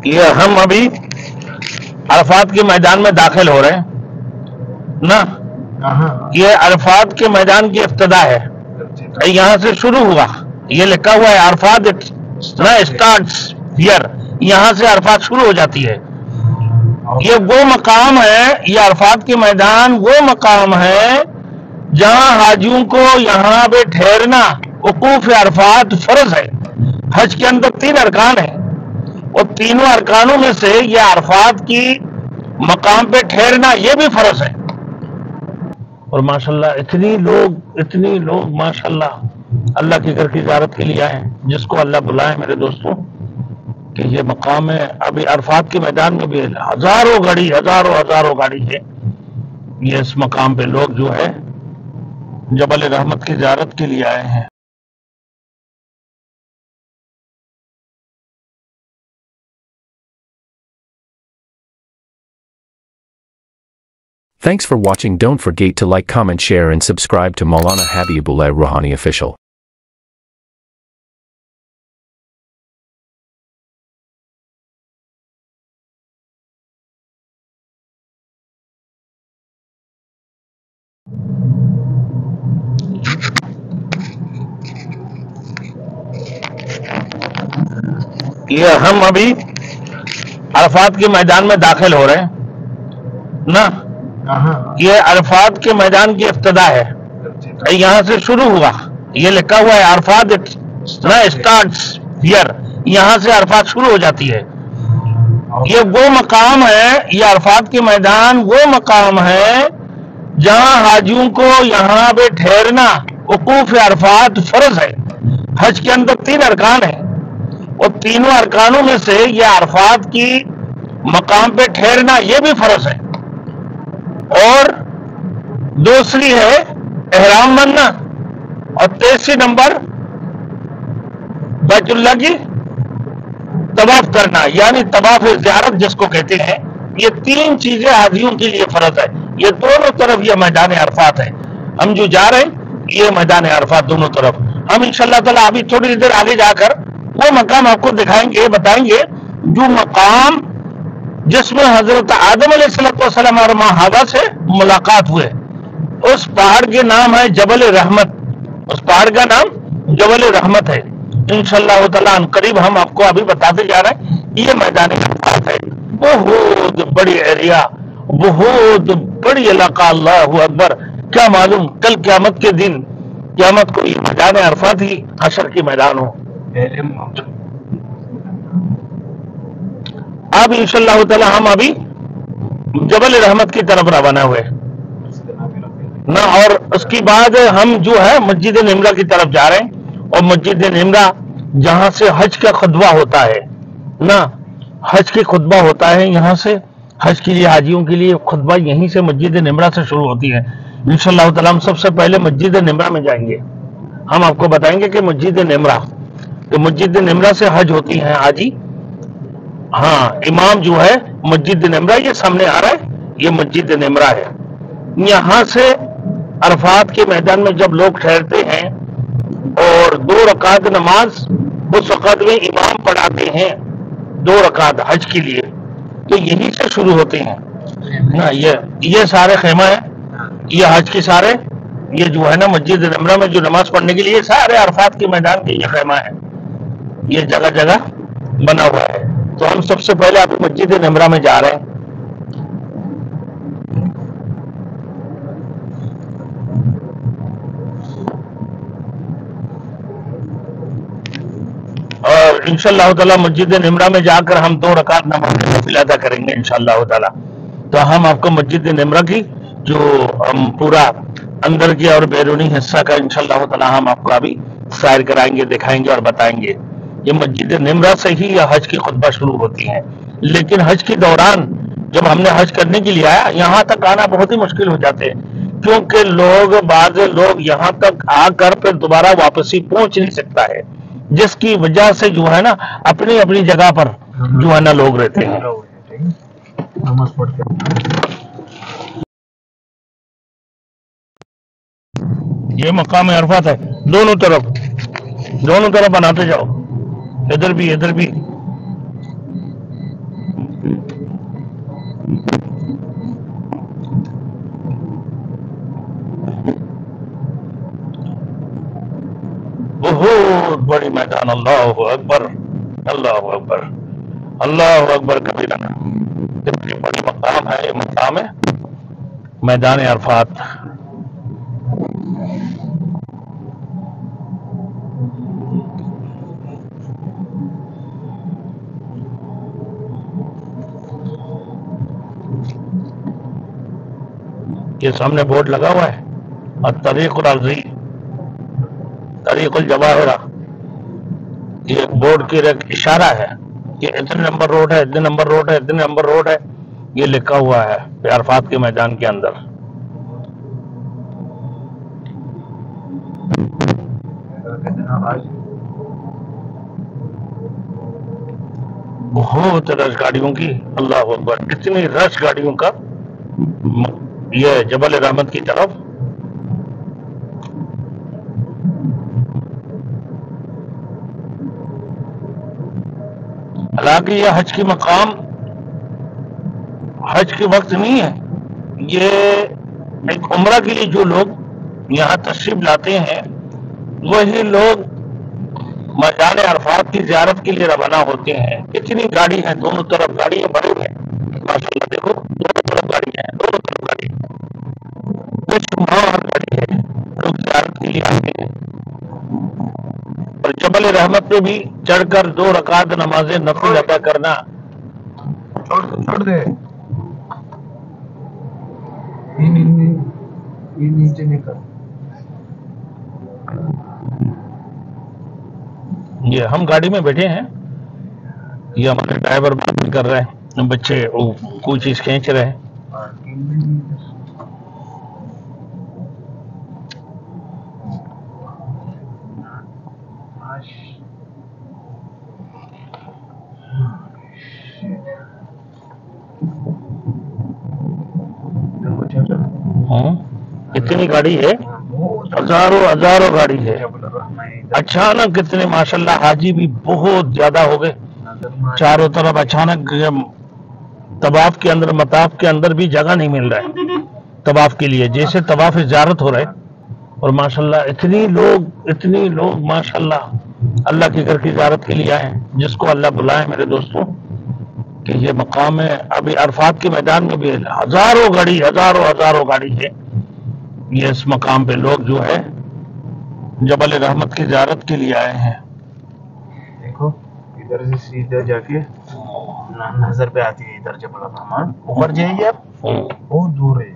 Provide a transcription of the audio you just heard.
یہ ہم ابھی عرفات کے میدان میں داخل ہو رہے ہیں نا. یہ عرفات کے میدان کی ابتدا ہے. یہاں سے شروع ہوا. یہ لکھا ہوا ہے عرفات اسٹارٹس ہیئر. یہاں سے عرفات شروع ہو جاتی ہے. یہ وہ مقام ہے, یہ عرفات کے میدان وہ مقام ہے جہاں حاجیوں کو یہاں پہ ٹھہرنا وقوف عرفات فرض ہے. حج کے اندر 3 ارکان ہیں, اور تینوں ارکانوں میں سے یہ عرفات کی مقام پہ ٹھہرنا یہ بھی فرض ہے. اور ماشاءاللہ اتنی لوگ ماشاءاللہ اللہ کے گھر کی زیارت کے لیے آئے ہیں. جس کو اللہ بلائے میرے دوستوں کہ یہ مقام ہے. ابھی عرفات کے میدان میں بھی ہزاروں گاڑی ہے. یہ اس مقام پہ لوگ جو ہے جبل رحمت کی زیارت کے لیے آئے ہیں. Thanks for watching. Don't forget to like, comment, share and subscribe to Maulana Habibullah Rouhani Official. یہ ہم ابھی عرفات کے میدان میں داخل ہو رہے ہیں نا. یہ عرفات کے میدان کی ابتدا ہے. یہاں سے شروع ہوا. یہ لکھا ہوا ہے عرفات اسٹارٹس ہیئر. یہاں سے عرفات شروع ہو جاتی ہے. یہ وہ مقام ہے, یہ عرفات کے میدان وہ مقام ہے جہاں حاجیوں کو یہاں پہ ٹھہرنا وقوف عرفات فرض ہے. حج کے اندر 3 ارکان ہیں, اور تینوں ارکانوں میں سے یہ عرفات کی مقام پہ ٹھہرنا یہ بھی فرض ہے. اور دوسری ہے احرام بننا, اور تیسری نمبر بیت اللہ کی طواف کرنا, یعنی طواف زیارت جس کو کہتے ہیں. یہ 3 چیزیں حاجیوں کے لیے فرض ہے. یہ دونوں طرف یہ میدان عرفات ہے. ہم جو جا رہے ہیں یہ میدان عرفات دونوں طرف. ہم انشاءاللہ تعالیٰ ابھی تھوڑی دیر آگے جا کر وہ مقام آپ کو دکھائیں گے, بتائیں گے جو مقام جس میں حضرت آدم علیہ السلام اور ماں حوا سے ملاقات ہوئے. اس پہاڑ کے نام ہے جبل رحمت. اس پہاڑ کا نام جبل رحمت ہے. انشاءاللہ تعالیٰ ان قریب ہم آپ کو ابھی بتاتے جا رہے ہیں. یہ میدان عرفات ہے. بہت بڑی ایریا, بہت بڑی علاقہ. اللہ اکبر. کیا معلوم کل قیامت کے دن, قیامت کو یہ میدان عرفات ہی حشر کی میدان ہو. اب انشاءاللہ تعالی ہم ابھی جبل رحمت کی طرف روانہ ہوئے نا, اور اس کی بعد ہم جو ہے مسجد نمرہ کی طرف جا رہے ہیں. اور مسجد نمرہ جہاں سے حج کا خطبہ ہوتا ہے نا, حج کی خطبہ ہوتا ہے یہاں سے. حج کے لیے حاجیوں کے لیے خطبہ یہیں سے مسجد نمرہ سے شروع ہوتی ہے. انشاءاللہ تعالی ہم سب سے پہلے مسجد نمرہ میں جائیں گے. ہم آپ کو بتائیں گے کہ مسجد نمرہ, تو مسجد نمرہ سے حج ہوتی ہیں حاجی. ہاں, امام جو ہے مسجد نمرہ یہ سامنے آ رہا ہے, یہ مسجد نمرہ ہے. یہاں سے عرفات کے میدان میں جب لوگ ٹھہرتے ہیں اور 2 رکعت نماز اس وقت میں امام پڑھاتے ہیں, 2 رکعت حج کے لیے, تو یہیں سے شروع ہوتے ہیں نا. یہ سارے خیمہ ہیں, یہ حج کے سارے, یہ جو ہے نا مسجد نمرہ میں جو نماز پڑھنے کے لیے سارے عرفات کے میدان کے یہ خیمہ ہے. یہ جگہ جگہ بنا ہوا ہے. تو ہم سب سے پہلے آپ مسجد نمرہ میں جا رہے ہیں. اور انشاءاللہ تعالی مسجد نمرہ میں جا کر ہم 2 رکعت نماز نفل ادا کریں گے انشاءاللہ تعالی. تو ہم آپ کو مسجد نمرہ کی جو ہم پورا اندر کی اور بیرونی حصہ کا انشاءاللہ تعالی ہم آپ کو ابھی سیر کرائیں گے, دکھائیں گے اور بتائیں گے. یہ مسجد نمرہ سے ہی یہ حج کی خطبہ شروع ہوتی ہیں. لیکن حج کے دوران جب ہم نے حج کرنے کے لیے آیا, یہاں تک آنا بہت ہی مشکل ہو جاتے ہیں, کیونکہ بعض لوگ یہاں تک آ کر پھر دوبارہ واپسی پہنچ نہیں سکتا ہے, جس کی وجہ سے جو ہے نا اپنی اپنی جگہ پر جو ہے نا لوگ رہتے ہیں. یہ مقام عرفات ہے. دونوں طرف بناتے جاؤ, ادھر بھی ادھر بھی. بہت بڑی میدان. اللہ اکبر, اللہ اکبر, اللہ اکبر کبیرہ. کتنی بڑی مقام ہے, یہ مقام ہے میدان عرفات. یہ سامنے بورڈ لگا ہوا ہے, الطریق العرضی, طریق الجواہرہ. یہ ایک بورڈ کی ایک اشارہ ہے کہ اتنے نمبر روڈ ہے, اتنے نمبر روڈ ہے, اتنے نمبر روڈ ہے. یہ لکھا ہوا ہے عرفات کے میدان کے اندر. بہت رش گاڑیوں کی. اللہ اکبر, اتنی رش گاڑیوں کا یہ جبل رحمت کی طرف. حالانکہ یہ حج کی مقام حج کے وقت نہیں ہے, یہ ایک عمرہ کے لیے جو لوگ یہاں تشریف لاتے ہیں وہی لوگ میدان عرفات کی زیارت کے لیے روانہ ہوتے ہیں. اتنی گاڑی ہیں, دونوں طرف گاڑیاں بڑی ہیں ماشاءاللہ. دیکھو دونوں طرف گاڑی ہیں, دونوں طرف گاڑی بے شمار گاڑی ہے. لوگ زیارت کے لیے آتے ہیں. اور جبل رحمت پہ بھی چڑھ کر 2 رکعت نماز نفل ادا کرنا. چھوڑ دے, یہ نیچے نکل. یہ ہم گاڑی میں بیٹھے ہیں, یہ ہمارے ڈرائیور بات کر رہے ہیں, بچے کوئی چیز کھینچ رہے ہیں. اتنی گاڑی ہے, ہزاروں گاڑی ہے. اچانک کتنے ماشاءاللہ حاجی بھی بہت زیادہ ہو گئے چاروں طرف. اچانک طواف کے اندر, مطاف کے اندر بھی جگہ نہیں مل رہا ہے طواف کے لیے, جیسے طواف زیارت ہو رہے. اور ماشاءاللہ اتنی لوگ ماشاءاللہ اللہ کے گھر کی زیارت کے لیے آئے ہیں. جس کو اللہ بلائے میرے دوستوں کہ یہ مقام ہے. ابھی عرفات کے میدان میں بھی ہزاروں گاڑی ہے. یہ اس مقام پہ لوگ جو ہے جبل رحمت کی زیارت کے لیے آئے ہیں. دیکھو ادھر سے سیدھا جا کے نظر پہ آتی ہے ادھر جبل الرحمن. اوپر جائیے آپ, بہت دور ہے.